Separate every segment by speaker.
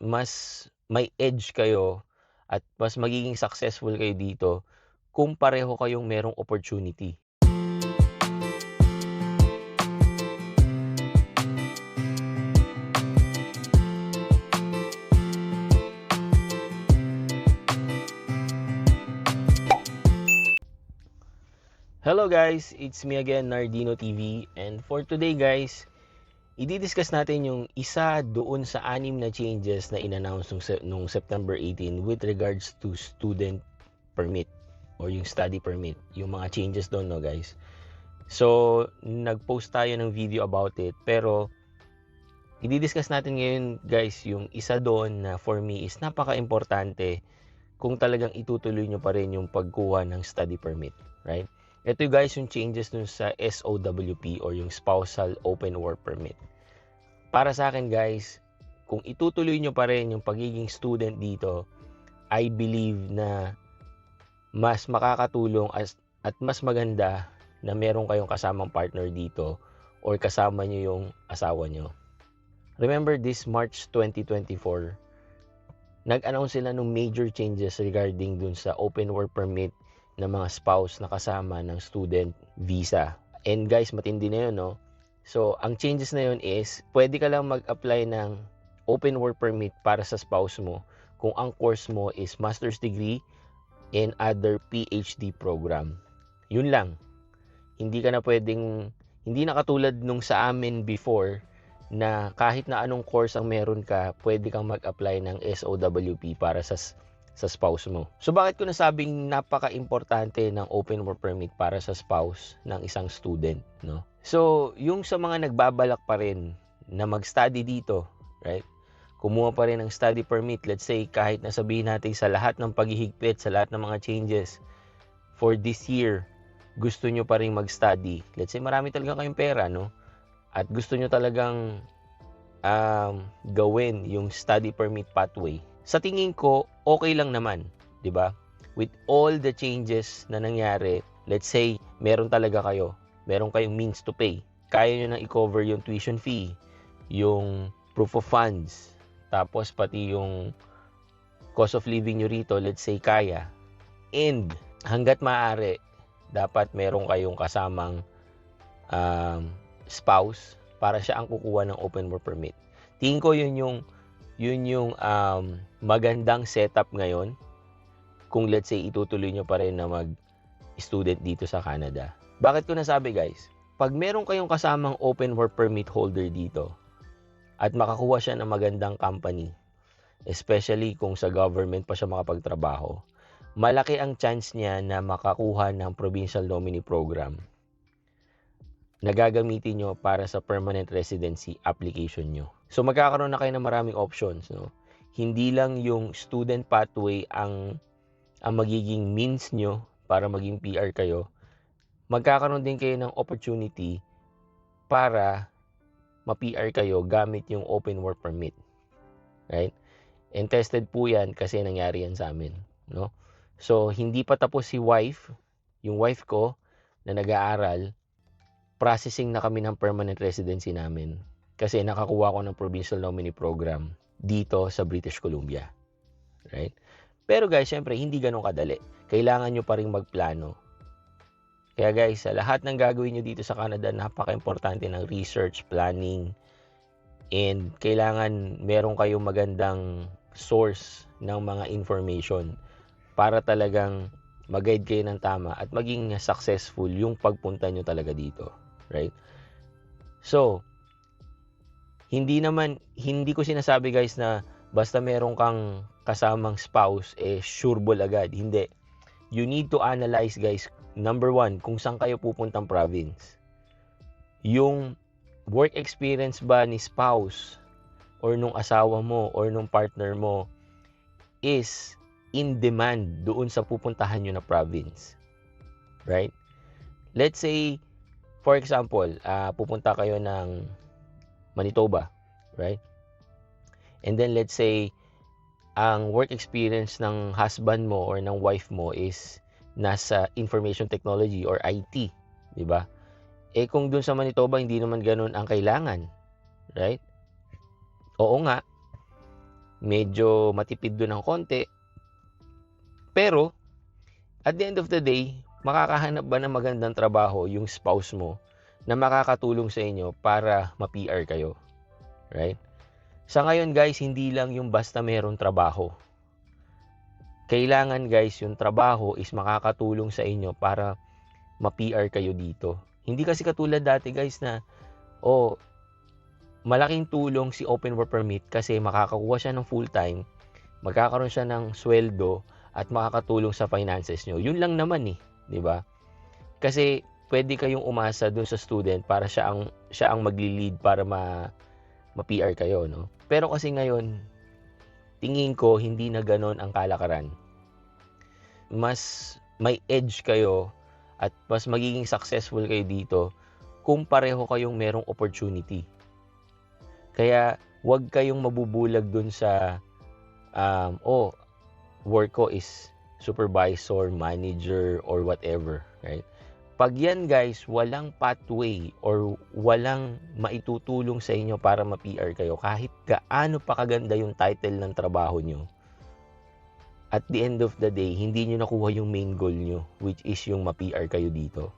Speaker 1: mas may edge kayo at mas magiging successful kayo dito kung pareho kayong merong opportunity. Hello guys, it's me again, Nardino TV, and for today guys, i-discuss natin yung isa doon sa 6 na changes na in-announce nung September 18 with regards to student permit or yung study permit, yung mga changes doon, no guys. So, nag-post tayo ng video about it, pero i-discuss natin ngayon guys yung isa doon na for me is napaka-importante kung talagang itutuloy nyo pa rin yung pagkuha ng study permit, right? Ito guys yung changes dun sa SOWP or yung Spousal Open Work Permit. Para sa akin guys, kung itutuloy nyo pa rin yung pagiging student dito, I believe na mas makakatulong at mas maganda na meron kayong kasamang partner dito or kasama nyo yung asawa nyo. Remember this March 2024, nag-announce sila ng major changes regarding dun sa open work permit ng mga spouse na kasama ng student visa. And guys, matindi na yun, no? So, ang changes na yun is, pwede ka lang mag-apply ng open work permit para sa spouse mo kung ang course mo is master's degree and other PhD program. Yun lang. Hindi na katulad nung sa amin before na kahit na anong course ang meron ka, pwede kang mag-apply ng SOWP para sa spouse mo. So bakit ko nasabing napaka-importante ng open work permit para sa spouse ng isang student, no? So, yung sa mga nagbabalak pa rin na mag-study dito, right? Kumuha pa rin ng study permit, let's say kahit nasabihin natin sa lahat ng paghihigpit, sa lahat ng mga changes for this year, gusto nyo pa rin mag-study. Let's say marami talaga kayong pera, no? At gusto nyo talagang gawin yung study permit pathway, sa tingin ko, okay lang naman, di ba? With all the changes na nangyari, let's say, meron kayong means to pay. Kaya nyo nang i-cover yung tuition fee, yung proof of funds, tapos pati yung cost of living nyo rito, let's say, kaya. And, hanggat maaari, dapat meron kayong kasamang spouse para siya ang kukuha ng open work permit. Tingin ko yun yung magandang setup ngayon kung let's say itutuloy nyo pa rin na mag-student dito sa Canada. Bakit ko nasabi guys? Pag meron kayong kasamang open work permit holder dito at makakuha siya ng magandang company, especially kung sa government pa siya makapagtrabaho, malaki ang chance niya na makakuha ng provincial nominee program na gagamitin nyo para sa permanent residency application nyo. So magkakaroon na kayo ng maraming options, no? Hindi lang yung student pathway ang magiging means nyo para maging PR kayo. Magkakaroon din kayo ng opportunity para ma-PR kayo gamit yung open work permit. Right? And tested po yan kasi nangyari yan sa amin, no? So hindi pa tapos yung wife ko na nag-aaral, processing na kami ng permanent residency namin kasi nakakuha ko ng provincial nominee program dito sa British Columbia. Right? Pero guys, syempre, hindi ganun kadali. Kailangan nyo pa rin magplano. Kaya guys, sa lahat ng gagawin nyo dito sa Canada, napaka-importante ng research, planning, and kailangan meron kayong magandang source ng mga information para talagang mag-guide kayo ng tama at maging successful yung pagpunta nyo talaga dito. Right? So, hindi ko sinasabi guys na basta meron kang kasamang spouse, sure ball agad. Hindi. You need to analyze guys, number one, kung saan kayo pupuntang province. Yung work experience ba ni spouse or nung asawa mo or nung partner mo is in demand doon sa pupuntahan nyo na province. Right? Let's say, for example, pupunta kayo ng Manitoba, right? And then let's say, ang work experience ng husband mo or ng wife mo is nasa information technology or IT, di ba? Kung dun sa Manitoba, hindi naman ganun ang kailangan, right? Oo nga, medyo matipid do'n ng konti. Pero at the end of the day, makakahanap ba ng magandang trabaho yung spouse mo na makakatulong sa inyo para ma-PR kayo, right? Sa ngayon guys, hindi lang yung basta merong trabaho. Kailangan guys, yung trabaho is makakatulong sa inyo para ma-PR kayo dito. Hindi kasi katulad dati guys na, malaking tulong si Open Work Permit kasi makakakuha siya ng full-time, magkakaroon siya ng sweldo, at makakatulong sa finances nyo. Yun lang naman di ba? Kasi pwede kayong umasa dun sa student para siya ang magli-lead para ma-PR kayo, no? Pero kasi ngayon, tingin ko hindi na ganon ang kalakaran. Mas may edge kayo at mas magiging successful kayo dito kung pareho kayong merong opportunity. Kaya wag kayong mabubulag dun sa work ko is supervisor, manager, or whatever, right? Pag yan guys, walang pathway or walang maitutulong sa inyo para ma-PR kayo, kahit gaano pa kaganda yung title ng trabaho nyo, at the end of the day, hindi nyo nakuha yung main goal nyo, which is yung ma-PR kayo dito.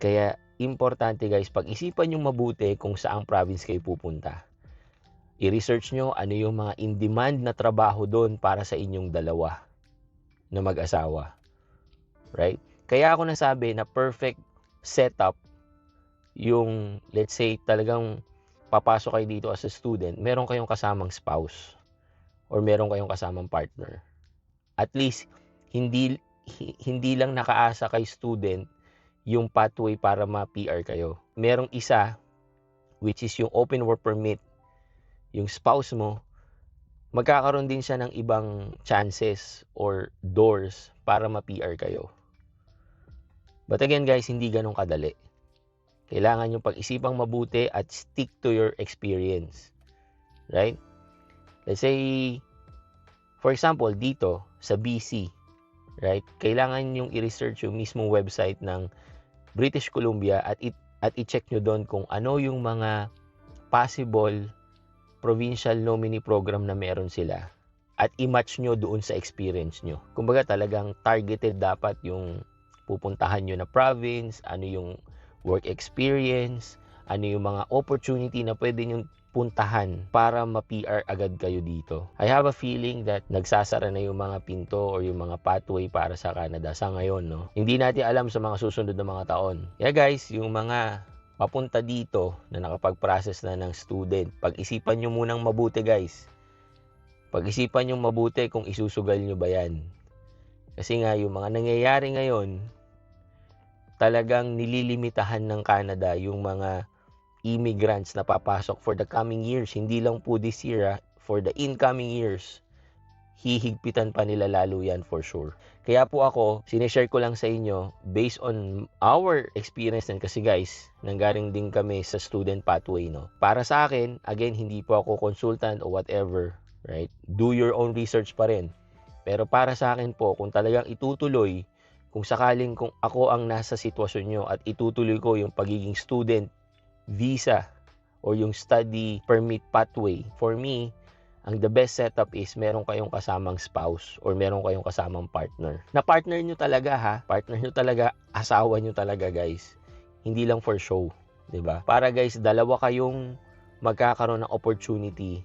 Speaker 1: Kaya, importante guys, pag-isipan nyo mabuti kung saang province kayo pupunta. I-research nyo ano yung mga in-demand na trabaho doon para sa inyong dalawa na mag-asawa. Right? Kaya ako nasabi na perfect setup yung, let's say, talagang papasok kayo dito as a student, meron kayong kasamang spouse or meron kayong kasamang partner. At least, hindi lang nakaasa kay student yung pathway para ma-PR kayo. Merong isa, which is yung Open Work Permit, yung spouse mo, magkakaroon din siya ng ibang chances or doors para ma-PR kayo. But again guys, hindi ganun kadali. Kailangan yung pag-isipang mabuti at stick to your experience. Right? Let's say, for example, dito sa BC, right? Kailangan yung i-research yung mismong website ng British Columbia at i-check nyo doon kung ano yung mga possible provincial nominee program na meron sila at i-match nyo doon sa experience nyo. Kumbaga talagang targeted dapat yung pupuntahan nyo na province, ano yung work experience, ano yung mga opportunity na pwede nyo puntahan para ma-PR agad kayo dito. I have a feeling that nagsasara na yung mga pinto or yung mga pathway para sa Canada sa ngayon, no? Hindi natin alam sa mga susunod na mga taon. Yeah guys, yung mga papunta dito na nakapag-process na ng student, pag-isipan nyo munang mabuti guys. Pag-isipan nyo mabuti kung isusugal nyo ba yan. Kasi nga yung mga nangyayari ngayon, talagang nililimitahan ng Canada yung mga immigrants na papasok for the coming years. Hindi lang po this year, for the incoming years, hihigpitan pa nila lalo yan for sure. Kaya po ako, sinishare ko lang sa inyo based on our experience din kasi guys, nanggaling din kami sa student pathway, no? Para sa akin, again, hindi po ako consultant o whatever, right? Do your own research pa rin. Pero para sa akin po, kung talagang itutuloy, kung sakaling kung ako ang nasa sitwasyon nyo at itutuloy ko yung pagiging student visa or yung study permit pathway, for me, ang the best setup is meron kayong kasamang spouse or meron kayong kasamang partner. Na partner nyo talaga ha, partner nyo talaga, asawa nyo talaga guys. Hindi lang for show, 'di ba? Para guys, dalawa kayong magkakaroon ng opportunity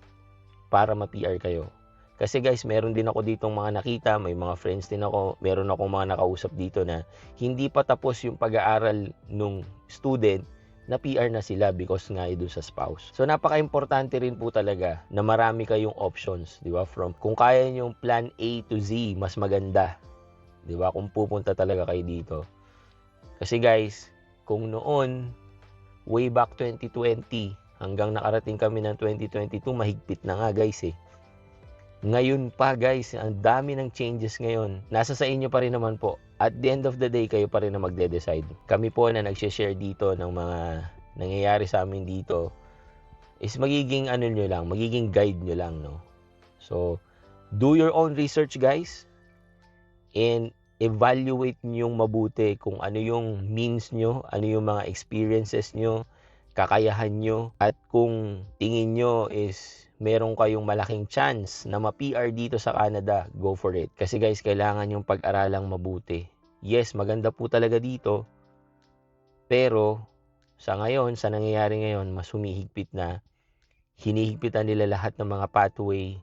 Speaker 1: para ma-PR kayo. Kasi guys, meron din ako ditong mga nakita, may mga friends din ako, meron akong mga nakausap dito na hindi pa tapos yung pag-aaral nung student, na PR na sila because nga doon sa spouse. So napaka-importante rin po talaga na marami kayong options, 'di ba? From kung kaya niyo plan A to Z, mas maganda. 'Di ba? Kung pupunta talaga kayo dito. Kasi guys, kung noon way back 2020 hanggang nakarating kami ng 2022, mahigpit na nga guys eh. Ngayon pa guys, ang dami ng changes ngayon. Nasa sa inyo pa rin naman po. At the end of the day, kayo pa rin na magde-decide. Kami po na nag-share dito ng mga nangyayari sa amin dito is magiging nyo lang, magiging guide nyo lang, no? So, do your own research guys and evaluate nyo mabuti kung ano yung means nyo, ano yung mga experiences nyo, kakayahan nyo, at kung tingin nyo is meron kayong malaking chance na ma-PR dito sa Canada, go for it. Kasi guys, kailangan yung pag-aralang mabuti. Yes, maganda po talaga dito, pero sa ngayon, sa nangyayari ngayon, mas humihigpit na. Hinihigpitan nila lahat ng mga pathway.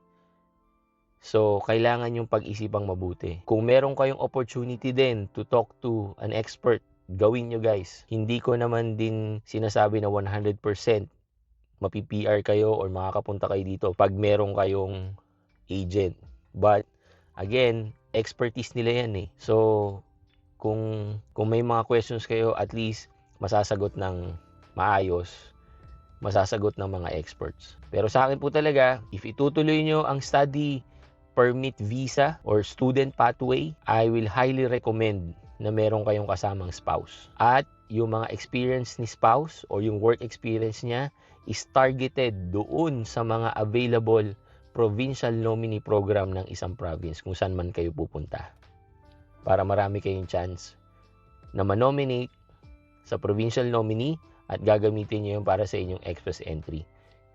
Speaker 1: So, kailangan yung pag-isipang mabuti. Kung meron kayong opportunity din to talk to an expert, gawin nyo guys. Hindi ko naman din sinasabi na 100% mapi-PR kayo or makakapunta kayo dito pag meron kayong agent. But, again, expertise nila yan eh. So, kung may mga questions kayo, at least masasagot ng maayos, masasagot ng mga experts. Pero sa akin po talaga, if itutuloy nyo ang study permit visa or student pathway, I will highly recommend na meron kayong kasamang spouse. At yung mga experience ni spouse or yung work experience niya is targeted doon sa mga available provincial nominee program ng isang province kung saan man kayo pupunta. Para marami kayong chance na manominate sa provincial nominee at gagamitin nyo yun para sa inyong express entry.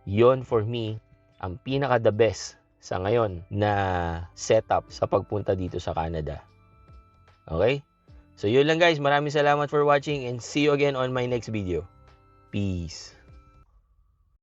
Speaker 1: Yon for me, ang pinaka the best sa ngayon na setup sa pagpunta dito sa Canada. Okay? So yun lang guys, maraming salamat for watching and see you again on my next video. Peace!